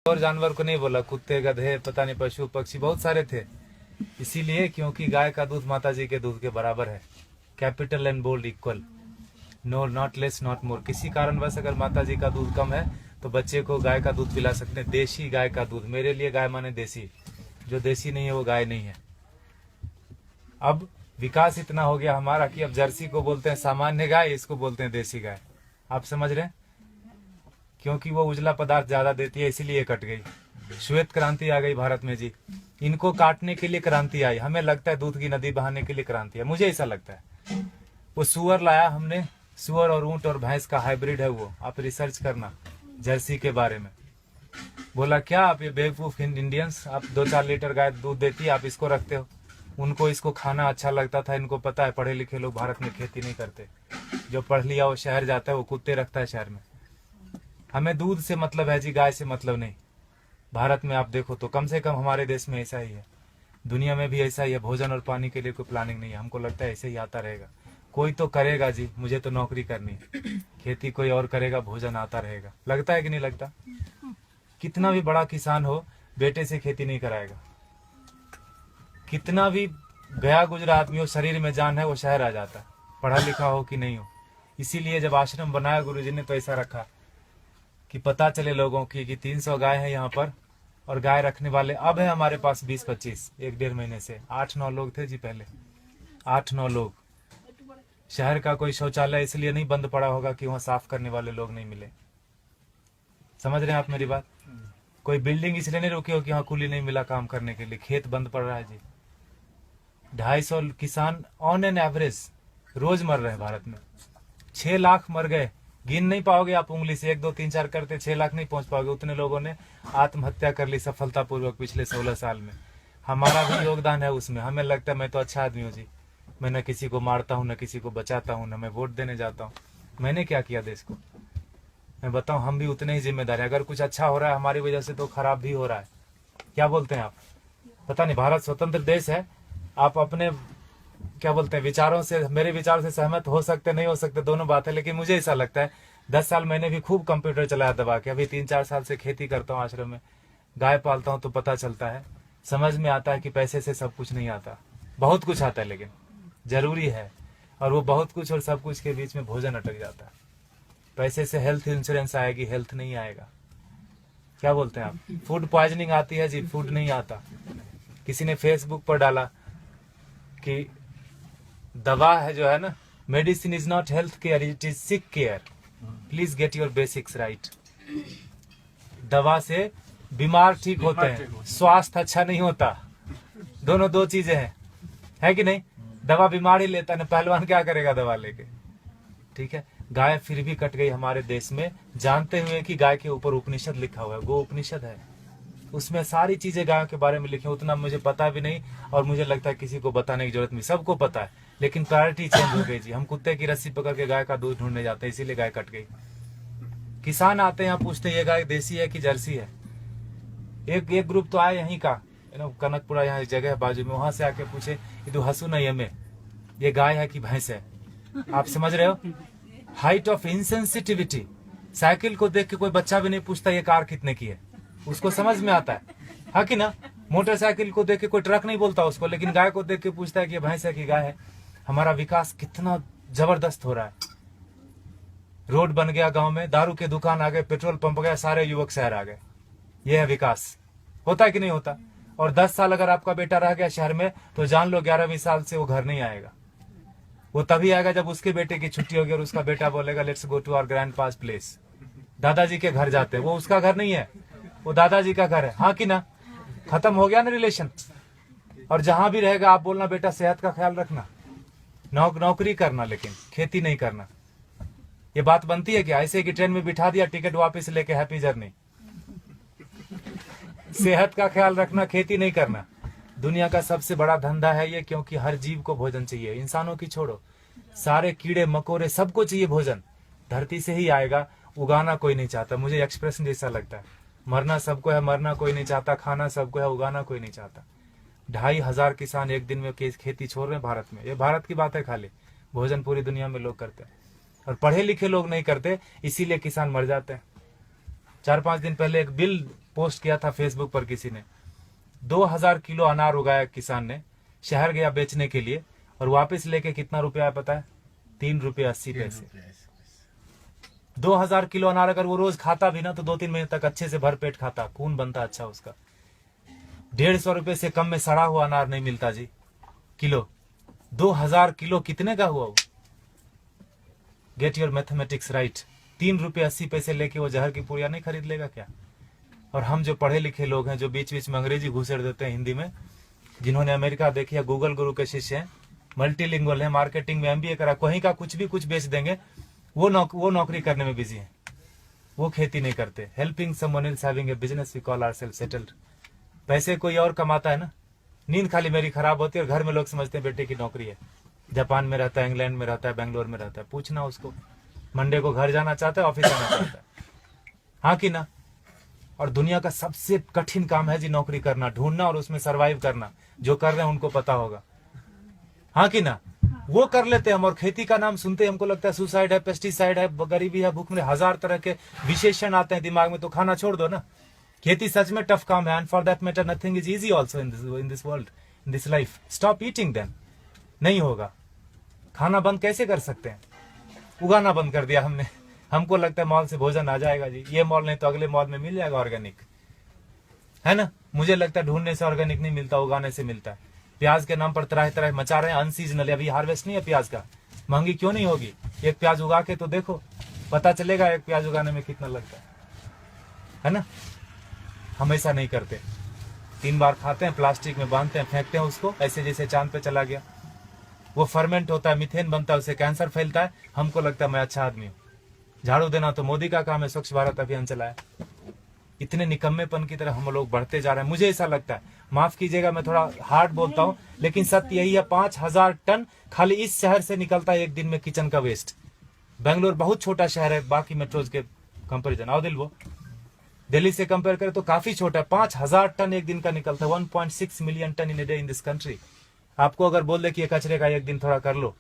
और जानवर को नहीं बोला, कुत्ते गधे पता नहीं पशु पक्षी बहुत सारे थे। इसीलिए क्योंकि गाय का दूध माता जी के दूध के बराबर है, capital and bold equal, no not less not more. किसी कारणवश अगर माता जी का दूध कम है तो बच्चे को गाय का दूध पिला सकते हैं, देसी गाय का दूध। मेरे लिए गाय माने देसी, जो देसी नहीं है वो गाय नहीं है। अब विकास इतना हो गया हमारा कि अब जर्सी को बोलते हैं सामान्य गाय, इसको बोलते हैं देसी गाय। आप समझ रहे हैं? क्योंकि वो उजला पदार्थ ज्यादा देती है इसीलिए कट गई। श्वेत क्रांति आ गई भारत में जी, इनको काटने के लिए क्रांति आई। हमें लगता है दूध की नदी बहाने के लिए क्रांति है, मुझे ऐसा लगता है। वो सुअर लाया हमने, सुअर और ऊंट और भैंस का हाइब्रिड है वो, आप रिसर्च करना जर्सी के बारे में। बोला क्या आप ये बेवकूफ इंडियंस, आप 2-4 लीटर गाय दूध देती है, आप इसको रखते हो। उनको इसको खाना अच्छा लगता था, इनको पता है पढ़े लिखे लोग भारत में खेती नहीं करते, जो पढ़ लिया वो शहर जाता है, वो कुत्ते रखता है शहर में। हमें दूध से मतलब है जी, गाय से मतलब नहीं। भारत में आप देखो तो कम से कम हमारे देश में ऐसा ही है, दुनिया में भी ऐसा ही है। भोजन और पानी के लिए कोई प्लानिंग नहीं है, हमको लगता है ऐसे ही आता रहेगा। कोई तो करेगा जी, मुझे तो नौकरी करनी है, खेती कोई और करेगा, भोजन आता रहेगा। लगता है कि नहीं लगता? कितना भी बड़ा किसान हो, बेटे से खेती नहीं कराएगा। कितना भी गया गुजरा आदमी हो, शरीर में जान है, वो शहर आ जाता है, पढ़ा लिखा हो कि नहीं हो। इसीलिए जब आश्रम बनाया गुरुजी ने तो ऐसा रखा कि पता चले लोगों की कि 300 गाय है यहाँ पर, और गाय रखने वाले अब है हमारे पास 20-25, 1-1.5 महीने से 8-9 लोग थे जी पहले, 8-9 लोग। शहर का कोई शौचालय इसलिए नहीं बंद पड़ा होगा कि वहाँ साफ करने वाले लोग नहीं मिले। समझ रहे हैं आप मेरी बात? कोई बिल्डिंग इसलिए नहीं रुकी हो कि वहाँ कुली नहीं मिला काम करने के लिए, खेत बंद पड़ रहा है जी। 250 किसान ऑन एन एवरेज रोज मर रहे हैं भारत में। 6 लाख मर गए, गिन नहीं पाओगे आप उंगली से, 1 2 3 4 करते 6 लाख नहीं पहुंच पाओगे। उतने लोगों ने आत्महत्या कर ली सफलतापूर्वक पिछले 16 साल में। हमारा भी योगदान है उसमें। हमें लगता है मैं तो अच्छा आदमी हूँ जी, मैं न किसी को मारता हूँ, न किसी को बचाता हूँ, न मैं वोट देने जाता हूँ। मैंने क्या किया देश को? मैं बताऊं, हम भी उतने ही जिम्मेदार हैं। अगर कुछ अच्छा हो रहा है हमारी वजह से तो खराब भी हो रहा है। क्या बोलते हैं आप? पता नहीं, भारत स्वतंत्र देश है, आप अपने क्या बोलते हैं विचारों से, मेरे विचारों से सहमत हो सकते नहीं हो सकते, दोनों बात है। लेकिन मुझे ऐसा लगता है 10 साल मैंने भी खूब कंप्यूटर चलाया दबा के, अभी 3-4 साल से खेती करता हूँ, आश्रम में गाय पालता हूँ, तो पता चलता है, समझ में आता है कि पैसे से सब कुछ नहीं आता, बहुत कुछ आता है लेकिन जरूरी है। और वो बहुत कुछ और सब कुछ के बीच में भोजन अटक जाता है। पैसे से हेल्थ इंश्योरेंस आएगी, हेल्थ नहीं आएगा। क्या बोलते हैं आप? फूड पॉइजनिंग आती है जी, फूड नहीं आता। किसी ने फेसबुक पर डाला कि दवा है जो है ना, medicine is not health care, it is sick care, please get your basics right. दवा से बीमार ठीक होते हैं, स्वास्थ्य अच्छा नहीं होता। दोनों दो चीजें हैं, है कि नहीं? दवा बीमार ही लेता है, पहलवान क्या करेगा दवा लेके? ठीक है, गाय फिर भी कट गई हमारे देश में, जानते हुए कि गाय के ऊपर उपनिषद लिखा हुआ है, गो उपनिषद है, उसमें सारी चीजें गायों के बारे में लिखी। उतना मुझे पता भी नहीं, और मुझे लगता है किसी को बताने की जरूरत नहीं, सबको पता है। लेकिन प्रायोरिटी चेंज हो गई जी। हम कुत्ते की रस्सी पकड़ के गाय का दूध ढूंढने जाते हैं, इसीलिए गाय कट गई। किसान आते हैं यहाँ, पूछते ये गाय देसी है कि जर्सी है। एक ग्रुप तो आए यहीं का, कनकपुरा यहाँ जगह है बाजू में, वहां से आके पूछे ये तो हसू नहीं हमें, ये गाय है कि भैंस है? आप समझ रहे हो? Height of insensitivity. साइकिल को देख के कोई बच्चा भी नहीं पूछता ये कार कितने की है, उसको समझ में आता है कि ना? मोटरसाइकिल को देख के कोई ट्रक नहीं बोलता उसको, लेकिन गाय को देख के पूछता है कि ये भैंस है कि गाय है। हमारा विकास कितना जबरदस्त हो रहा है। रोड बन गया गांव में, दारू के दुकान आ गए, पेट्रोल पंप गया, सारे युवक शहर आ गए। ये है विकास। होता है कि नहीं होता? और 10 साल अगर आपका बेटा रह गया शहर में तो जान लो 11वीं साल से वो घर नहीं आएगा। वो तभी आएगा जब उसके बेटे की छुट्टी होगी और उसका बेटा बोलेगा let's go to our grandpa's place. दादाजी के घर जाते हैं, वो उसका घर नहीं है, वो दादाजी का घर है। हाँ कि ना? खत्म हो गया ना रिलेशन। और जहां भी रहेगा आप बोलना बेटा सेहत का ख्याल रखना, नौकरी करना, लेकिन खेती नहीं करना। ये बात बनती है क्या? ऐसे कि ट्रेन में बिठा दिया, टिकट वापस लेके हैप्पी जर्नी। सेहत का ख्याल रखना, खेती नहीं करना। दुनिया का सबसे बड़ा धंधा है ये, क्योंकि हर जीव को भोजन चाहिए। इंसानों की छोड़ो, सारे कीड़े मकोड़े सबको चाहिए भोजन। धरती से ही आएगा, उगाना कोई नहीं चाहता। मुझे एक्सप्रेशन जैसा लगता है, मरना सबको है, मरना कोई नहीं चाहता, खाना सबको है, उगाना कोई नहीं चाहता। 2,500 किसान एक दिन में खेती छोड़ रहे हैं भारत में। ये भारत की बात है खाली, भोजन पूरी दुनिया में लोग करते हैं और पढ़े लिखे लोग नहीं करते, इसीलिए किसान मर जाते हैं। 4-5 दिन पहले एक बिल पोस्ट किया था फेसबुक पर किसी ने, 2000 किलो अनार उगाया किसान ने, शहर गया बेचने के लिए और वापस लेके कितना रुपया है पता है? 3 रुपये 80 पैसे। 2000 किलो अनार अगर वो रोज खाता भी ना तो 2-3 महीने तक अच्छे से भरपेट खाता, खून बनता अच्छा उसका। 150 रुपए से कम में सड़ा हुआ अनार नहीं मिलता जी किलो। 2000 किलो कितने का हुआ वो? Get your mathematics right. 3 रुपये 80 पैसे लेके वो जहर की पुड़िया नहीं खरीद लेगा क्या? और हम जो पढ़े लिखे लोग हैं, जो बीच बीच में अंग्रेजी घुसेड़ देते हैं हिंदी में, जिन्होंने अमेरिका देखी है, गूगल गुरु के शिष्य हैं, मल्टीलिंगुअल है, मार्केटिंग में MBA करा, कहीं का कुछ भी कुछ बेच देंगे, वो नौकरी करने में बिजी है, वो खेती नहीं करते। Helping someone else having a business we call ourselves settled. पैसे कोई और कमाता है ना, नींद खाली मेरी खराब होती है और घर में लोग समझते हैं बेटे की नौकरी है, जापान में रहता है, इंग्लैंड में रहता है, बेंगलोर में रहता है। पूछना उसको, मंडे को घर जाना चाहता है, ऑफिस जाना चाहता है, हाँ कि ना? और दुनिया का सबसे कठिन काम है जी नौकरी करना, ढूंढना और उसमें सरवाइव करना। जो कर रहे हैं उनको पता होगा, हाँ कि ना? वो कर लेते हैं हम, और खेती का नाम सुनते हमको लगता है सुसाइड है, पेस्टिसाइड है, गरीबी है, भूख में, 1000 तरह के विशेषण आते हैं दिमाग में, तो खाना छोड़ दो ना। खेती सच में टफ काम है, and for that matter nothing is easy also in this world, in this life. Stop eating then, नहीं होगा। खाना बंद कैसे कर सकते हैं? उगाना बंद कर दिया हमने। हमको लगता है मॉल से भोजन आ जाएगा जी, ये मॉल नहीं तो अगले मॉल में मिल जाएगा ऑर्गेनिक, है ना? मुझे लगता है ढूंढने से ऑर्गेनिक नहीं मिलता, उगाने से मिलता है। प्याज के नाम पर तरह तरह मचा रहे हैं, अनसीजनल, अभी हार्वेस्ट नहीं है प्याज का। महंगी क्यों नहीं होगी? एक प्याज उगा के तो देखो, पता चलेगा एक प्याज उगाने में कितना लगता है ना? हम ऐसा नहीं करते, 3 बार खाते हैं, प्लास्टिक में बांधते हैं, फेंकते हैं उसको, ऐसे जैसे चांद पे चला गया। वो फर्मेंट होता है, मीथेन बनता है, उससे कैंसर फैलता है। हमको लगता है मैं अच्छा आदमी हूँ। झाड़ू देना तो मोदी का काम है, स्वच्छ भारत अभियान चलाया। इतने निकम्मेपन की तरह हम लोग बढ़ते जा रहे हैं, मुझे ऐसा लगता है। माफ कीजिएगा मैं थोड़ा हार्ड बोलता हूँ, लेकिन सत्य यही है। 5000 टन खाली इस शहर से निकलता है एक दिन में किचन का वेस्ट। बेंगलोर बहुत छोटा शहर है बाकी मेट्रोज के कंपेरिजन, आओ दिल वो दिल्ली से कंपेयर करें तो काफी छोटा है। 5000 टन एक दिन का निकलता है, 1.6 million ton in a day in this country. आपको अगर बोल दे कि ये कचरे का एक दिन थोड़ा कर लो,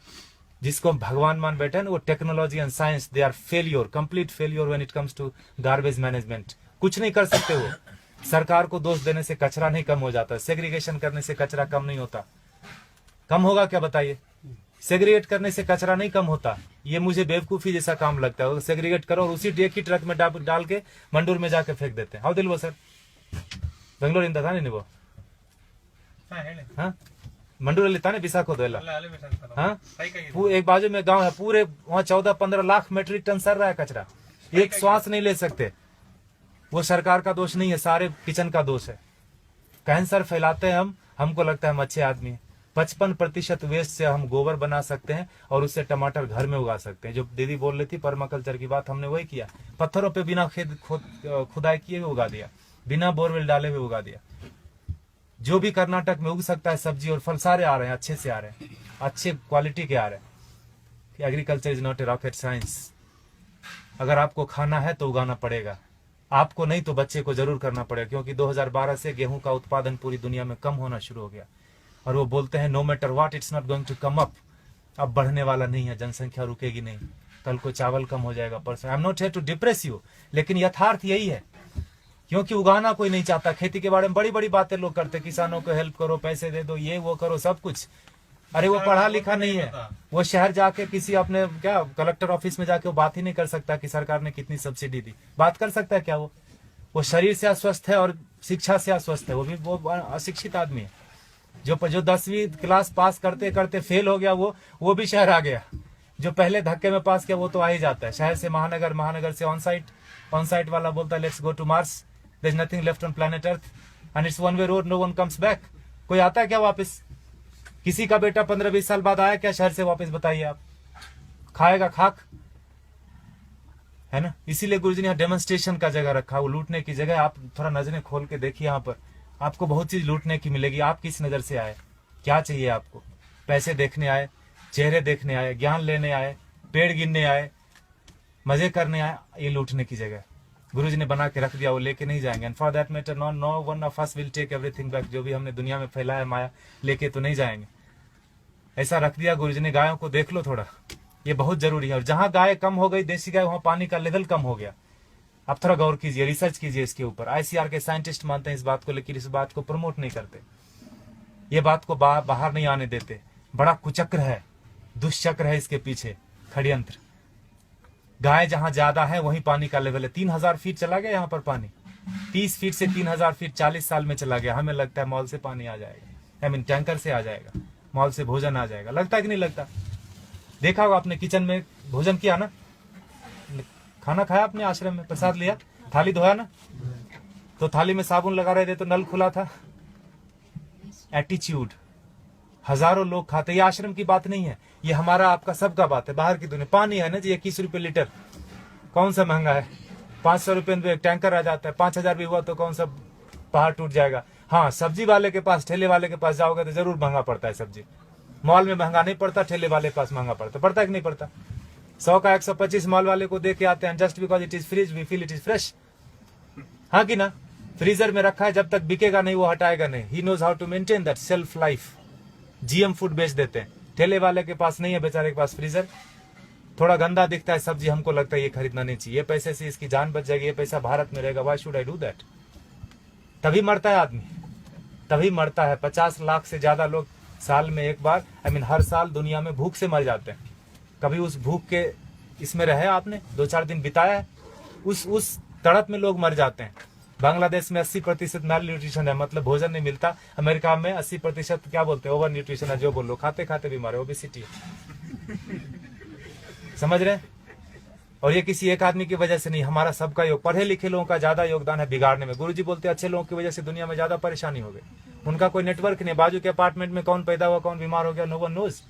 जिसको भगवान मान बैठे हैं ना, वो technology and science, they are failure, complete failure when it comes to garbage management. कुछ नहीं कर सकते वो। सरकार को दोष देने से कचरा नहीं कम हो जाता, सेग्रीगेशन करने से कचरा कम नहीं होता। कम होगा क्या बताइए? सेग्रीगेट करने से कचरा नहीं कम होता। ये मुझे बेवकूफी जैसा काम लगता है। सेग्रीगेट करो और उसी एक ही ट्रक में डाल के मंडूर में जाके फेंक देते हैं। हाउ दिल वो सर बेंगलोर इंदा था नहीं वो, हाँ मंडूर लेता नहीं बिसा को दो, हाँ एक बाजू में गांव है, पूरे वहाँ 14-15 लाख मेट्रिक टन सर रहा है कचरा, एक श्वास नहीं ले सकते। वो सरकार का दोष नहीं है, सारे किचन का दोष है। कैंसर फैलाते हैं हम, हमको लगता है हम अच्छे आदमी हैं। 55% वेस्ट से हम गोबर बना सकते हैं और उससे टमाटर घर में उगा सकते हैं। जो दीदी बोल रही थी पर्माकल्चर की बात, हमने वही किया। पत्थरों पे बिना खुदाई किए हुए उगा दिया, बिना बोरवेल डाले हुए उगा दिया। जो भी कर्नाटक में उग सकता है सब्जी और फल सारे आ रहे हैं, अच्छे से आ रहे हैं, अच्छे क्वालिटी के आ रहे हैं। Agriculture is not a rocket science. अगर आपको खाना है तो उगाना पड़ेगा, आपको नहीं तो बच्चे को जरूर करना पड़ेगा। क्योंकि 2012 से गेहूं का उत्पादन पूरी दुनिया में कम होना शुरू हो गया और वो बोलते हैं no matter what it's not going to come up. अब बढ़ने वाला नहीं है, जनसंख्या रुकेगी नहीं। कल को चावल कम हो जाएगा, परसों। I am not here to depress you, लेकिन यथार्थ यही है। क्योंकि उगाना कोई नहीं चाहता। खेती के बारे में बड़ी बड़ी बातें लोग करते, किसानों को हेल्प करो, पैसे दे दो, ये वो करो, सब कुछ। अरे वो पढ़ा लिखा नहीं है, वो शहर जाके किसी अपने क्या कलेक्टर ऑफिस में जाके वो बात ही नहीं कर सकता कि सरकार ने कितनी सब्सिडी दी। बात कर सकता है क्या? वो शरीर से अस्वस्थ है और शिक्षा से अस्वस्थ है। वो अशिक्षित आदमी है। जो 10वीं क्लास पास करते करते फेल हो गया, वो भी शहर आ गया। जो पहले धक्के में पास किया वो तो आ ही जाता है। शहर से महानगर, महानगर से ऑन साइट वाला बोलता है let's go to Mars, there is nothing left on planet Earth and it's one way road, no one comes back. कोई आता है क्या वापस? किसी का बेटा 15-20 साल बाद आया क्या शहर से वापस? बताइए आप। खाएगा खाक, है ना? इसीलिए गुरुजी ने यहाँ डेमोन्स्ट्रेशन का जगह रखा, वो लूटने की जगह। आप थोड़ा नजरें खोल के देखिए, यहाँ पर आपको बहुत चीज लूटने की मिलेगी। आप किस नजर से आए? क्या चाहिए आपको? पैसे देखने आए, चेहरे देखने आए, ज्ञान लेने आए, पेड़ गिनने आए, मजे करने आए? ये लूटने की जगह गुरुजी ने बना के रख दिया, वो लेके नहीं जाएंगे। And for that matter no one of us will take everything back. जो भी हमने दुनिया में फैलाया माया, लेके तो नहीं जाएंगे। ऐसा रख दिया गुरुजी ने। गायों को देख लो थोड़ा, ये बहुत जरूरी है। और जहां गाय कम हो गई देसी गाय, वहां पानी का लेवल कम हो गया। आप थोड़ा गौर कीजिए, रिसर्च कीजिए इसके ऊपर। आईसीआर के साइंटिस्ट मानते हैं इस बात को, लेकिन इस बात को प्रमोट नहीं करते, ये बात को बाहर नहीं आने देते। बड़ा कुचक्र है, दुष्चक्र है इसके पीछे, षड्यंत्र। गाय जहां ज्यादा है वहीं पानी का लेवल है। 3000 फीट चला गया यहाँ पर पानी, 30 फीट से 3000 फीट 40 साल में चला गया। हमें लगता है मॉल से पानी आ जाएगा, आई मीन टैंकर से आ जाएगा, मॉल से भोजन आ जाएगा। लगता है कि नहीं लगता? देखा होगा आपने, किचन में भोजन किया ना, खाना खाया आपने, आश्रम में प्रसाद लिया, थाली धोया ना, तो थाली में साबुन लगा रहे थे तो नल खुला था। एटीट्यूड, हजारों लोग खाते। ये आश्रम की बात नहीं है, ये हमारा आपका सबका बात है। बाहर की दुनिया पानी है ना जी, 21 रुपए लीटर, कौन सा महंगा है? 500 रुपए में एक टैंकर आ जाता है। 5000 भी हुआ तो कौन सा पहाड़ टूट जाएगा। हाँ, सब्जी वाले के पास, ठेले वाले के पास जाओगे तो जरूर महंगा पड़ता है सब्जी। मॉल में महंगा नहीं पड़ता, ठेले वाले के पास महंगा पड़ता है कि नहीं पड़ता? 100 का 125 मॉल वाले को दे के आते हैं, just because it is fridge we feel it is fresh. हाँ कि ना? फ्रीजर में रखा है, जब तक बिकेगा नहीं वो हटाएगा नहीं। He knows how to maintain that shelf life. GM food बेच देते हैं। ठेले वाले के पास नहीं है, बेचारे के पास फ्रीजर, थोड़ा गंदा दिखता है सब्जी, हमको लगता है ये खरीदना नहीं चाहिए, ये पैसे से इसकी जान बच जाएगी, ये पैसा भारत में रहेगा, why should I do that? तभी मरता है आदमी, तभी मरता है। 50 लाख से ज्यादा लोग साल में एक बार, आई मीन हर साल दुनिया में भूख से मर जाते हैं। कभी उस भूख के इसमें रहे आपने, 2-4 दिन बिताया है, उस तड़प में लोग मर जाते हैं। बांग्लादेश में 80% मैल न्यूट्रिशन है, मतलब भोजन नहीं मिलता। अमेरिका में 80% क्या बोलते हैं, ओवर न्यूट्रिशन है, जो बोलो, खाते खाते बीमार है, ओबेसिटी है। समझ रहे हैं? और ये किसी एक आदमी की वजह से नहीं, हमारा सबका योग। पढ़े लिखे लोगों का ज्यादा योगदान है बिगाड़ने में। गुरुजी बोलते हैं अच्छे लोगों की वजह से दुनिया में ज्यादा परेशानी हो गई। उनका कोई नेटवर्क नहीं, बाजू के अपार्टमेंट में कौन पैदा हुआ, कौन बीमार हो गया, नो वन नोज।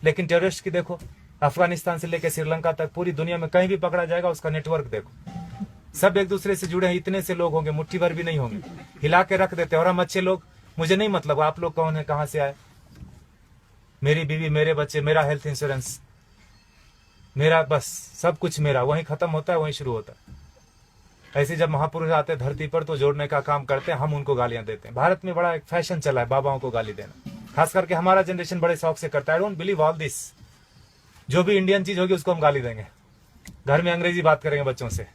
लेकिन टेररिस्ट की देखो, अफगानिस्तान से लेकर श्रीलंका तक पूरी दुनिया में कहीं भी पकड़ा जाएगा, उसका नेटवर्क देखो, सब एक दूसरे से जुड़े हैं। इतने से लोग होंगे, मुट्ठी भर भी नहीं होंगे, हिला के रख देते हैं। और हम अच्छे लोग, मुझे नहीं मतलब आप लोग कौन है, कहां से आए, मेरी बीवी, मेरे बच्चे, मेरा हेल्थ इंश्योरेंस, मेरा बस सब कुछ मेरा, वहीं खत्म होता है, वहीं शुरू होता है। ऐसे जब महापुरुष आते हैं धरती पर तो जोड़ने का काम करते हैं, हम उनको गालियां देते हैं। भारत में बड़ा एक फैशन चला है बाबाओं को गाली देना, खास करके हमारा जनरेशन बड़े शौक से करता है। I don't believe all this. जो भी इंडियन चीज होगी उसको हम गाली देंगे। घर में अंग्रेजी बात करेंगे बच्चों से,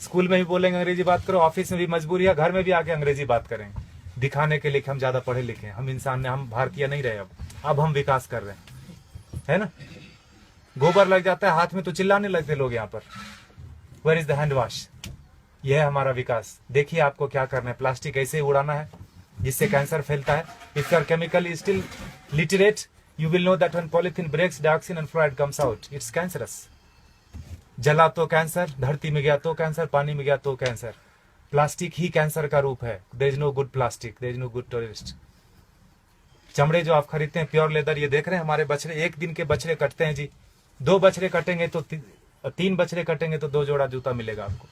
स्कूल में भी बोलेंगे अंग्रेजी बात करो, ऑफिस में भी मजबूरी है, घर में भी आके अंग्रेजी बात करेंगे, दिखाने के लिए कि हम ज्यादा पढ़े लिखे हैं, हम इंसान ने, हम भारतीय नहीं रहे। अब हम विकास कर रहे हैं, है ना? गोबर लग जाता है हाथ में तो चिल्लाने लगते लोग यहाँ पर, where is the hand wash? यह है हमारा विकास। देखिए आपको क्या करना है, प्लास्टिक ऐसे ही उड़ाना है जिससे कैंसर फैलता है। If you are chemically still literate, you will know that when polythene breaks, dioxin and fluoride comes out, it's cancerous. जला तो कैंसर, धरती में गया तो कैंसर, पानी में गया तो कैंसर। प्लास्टिक ही कैंसर का रूप है। there is no good plastic, there is no good terrorist। चमड़े जो आप खरीदते हैं प्योर लेदर, ये देख रहे हैं हमारे बछड़े, एक दिन के बछड़े कटते हैं जी। 2 बछड़े कटेंगे तो 3 बछड़े कटेंगे तो 2 जोड़ा जूता मिलेगा आपको।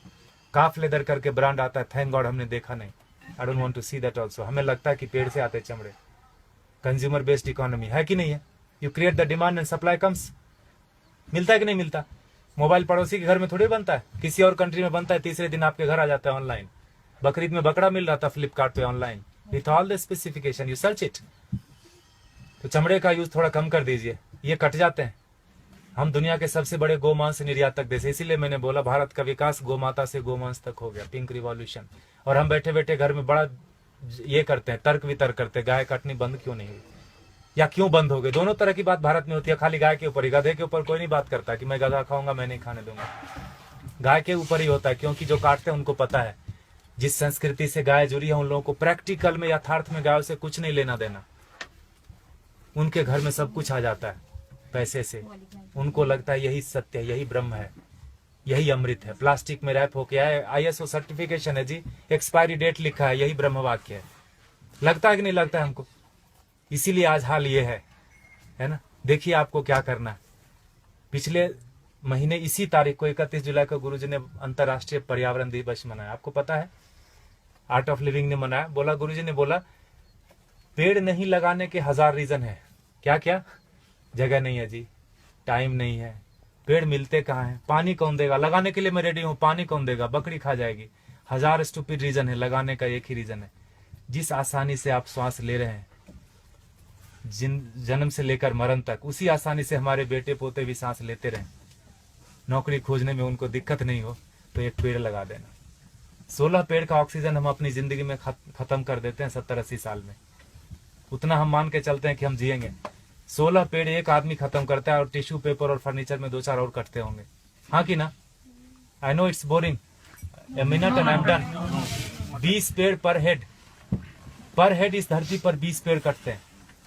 काफ लेदर करके ब्रांड आता है, थैंक गॉड हमने देखा नहीं। I don't want to see that also. हमें लगता है कि पेड़ से आते चमड़े। कंज्यूमर बेस्ड इकोनॉमी है कि नहीं है? You create the demand and supply comes. मिलता है कि नहीं मिलता? मोबाइल पड़ोसी के घर में थोड़ी बनता है, किसी और कंट्री में बनता है, तीसरे दिन आपके घर आ जाता है ऑनलाइन। बकरीद में बकरा मिल रहा था फ्लिपकार्ट पे online, with all the specification, you search it. तो चमड़े का यूज थोड़ा कम कर दीजिए, ये कट जाते हैं। हम दुनिया के सबसे बड़े गोमांस निर्यातक देश, इसीलिए मैंने बोला भारत का विकास गोमाता से गोमांस तक हो गया, पिंक रिवॉल्यूशन। और हम बैठे बैठे घर में बड़ा ये करते हैं, तर्क वितर्क करते हैं, गाय काटनी बंद क्यों नहीं हुई या क्यों बंद हो गई। दोनों तरह की बात भारत में होती है, खाली गाय के ऊपर ही। गधे के ऊपर कोई नहीं बात करता कि मैं गधा खाऊंगा, मैं नहीं खाने दूंगा। गाय के ऊपर ही होता है, क्योंकि जो काटते हैं उनको पता है जिस संस्कृति से गाय जुड़ी है उन लोगों को प्रैक्टिकल में, यथार्थ में गायों से कुछ नहीं लेना देना। उनके घर में सब कुछ आ जाता है पैसे से। उनको लगता है यही सत्य है, यही ब्रह्म है, यही अमृत है। प्लास्टिक में रैप होके आए, ISO सर्टिफिकेशन है जी, एक्सपायरी डेट लिखा है, यही ब्रह्म वाक्य है। लगता है कि नहीं लगता है हमको? इसीलिए आज हाल ये है ना। देखिए आपको क्या करना है। पिछले महीने इसी तारीख को 31 जुलाई को गुरुजी ने अंतर्राष्ट्रीय पर्यावरण दिवस मनाया। आपको पता है, आर्ट ऑफ लिविंग ने मनाया। बोला, गुरुजी ने बोला पेड़ नहीं लगाने के 1000 रीजन है। क्या क्या? जगह नहीं है जी, टाइम नहीं है, पेड़ मिलते कहाँ हैं, पानी कौन देगा, लगाने के लिए मैं रेडी हूं, पानी कौन देगा, बकरी खा जाएगी। 1000 स्टूपिड रीजन है, लगाने का एक ही रीजन है। जिस आसानी से आप श्वास ले रहे हैं, जन्म से लेकर मरण तक, उसी आसानी से हमारे बेटे पोते भी सांस लेते रहें। नौकरी खोजने में उनको दिक्कत नहीं हो, तो एक पेड़ लगा देना। 16 पेड़ का ऑक्सीजन हम अपनी जिंदगी में खत्म कर देते हैं 70-80 साल में। उतना हम मान के चलते हैं कि हम जिएंगे। 16 पेड़ एक आदमी खत्म करता है और टिश्यू पेपर और फर्नीचर में 2-4 और कटते होंगे, हाँ कि ना? I know it's boring, a minute and I am done. 20 पेड़ पर हेड इस धरती पर 20 पेड़ कटते हैं।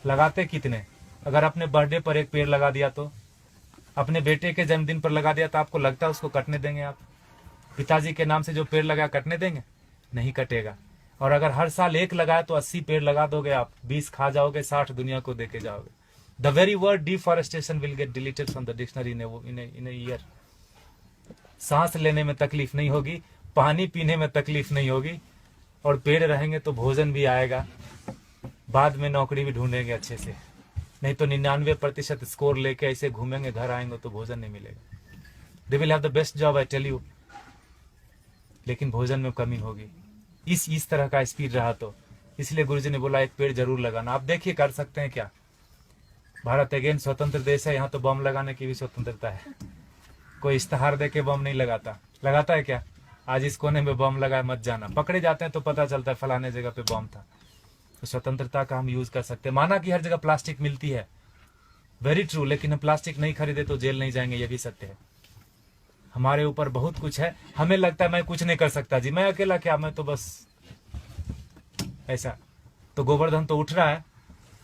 लगाते कितने? अगर अपने बर्थडे पर एक पेड़ लगा दिया, तो अपने बेटे के जन्मदिन पर लगा दिया, तो आपको लगता है उसको कटने देंगे आप? पिताजी के नाम से जो पेड़ लगा कटने देंगे? नहीं कटेगा। और अगर हर साल एक लगाए तो 80 पेड़ लगा दोगे आप, 20 खा जाओगे, 60 दुनिया को देके जाओगे। The very word deforestation will get deleted from the dictionary in a year. सांस लेने में तकलीफ नहीं होगी, पानी पीने में तकलीफ नहीं होगी, और पेड़ रहेंगे तो भोजन भी आएगा। बाद में नौकरी भी ढूंढेंगे अच्छे से, नहीं तो 99% स्कोर लेके ऐसे घूमेंगे, घर आएंगे तो भोजन नहीं मिलेगा। They will have the best job, I tell you, लेकिन भोजन में कमी होगी। इस तरह का स्पीड रहा तो इसलिए गुरुजी ने बोला एक पेड़ जरूर लगाना। आप देखिए कर सकते हैं क्या? भारत अगेन स्वतंत्र देश है, यहाँ तो बम लगाने की भी स्वतंत्रता है। कोई इश्तेहार दे के बम नहीं लगाता है क्या? आज इस कोने में बम लगा मत जाना, पकड़े जाते हैं तो पता चलता है फलाने जगह पे बम था। तो स्वतंत्रता का हम यूज कर सकते हैं। माना कि हर जगह प्लास्टिक मिलती है, वेरी ट्रू, लेकिन हम प्लास्टिक नहीं खरीदे तो जेल नहीं जाएंगे, ये भी सत्य है। हमारे ऊपर बहुत कुछ है। हमें लगता है मैं कुछ नहीं कर सकता जी, मैं अकेला क्या, मैं तो बस ऐसा। तो गोवर्धन तो उठ रहा है,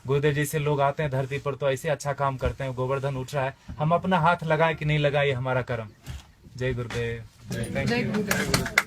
गुरुदेव जी से लोग आते हैं धरती पर तो ऐसे अच्छा काम करते हैं, गोवर्धन उठ रहा है। हम अपना हाथ लगाएं कि नहीं लगाए, ये हमारा कर्म। जय गुरुदेव। जय गुरुदेव।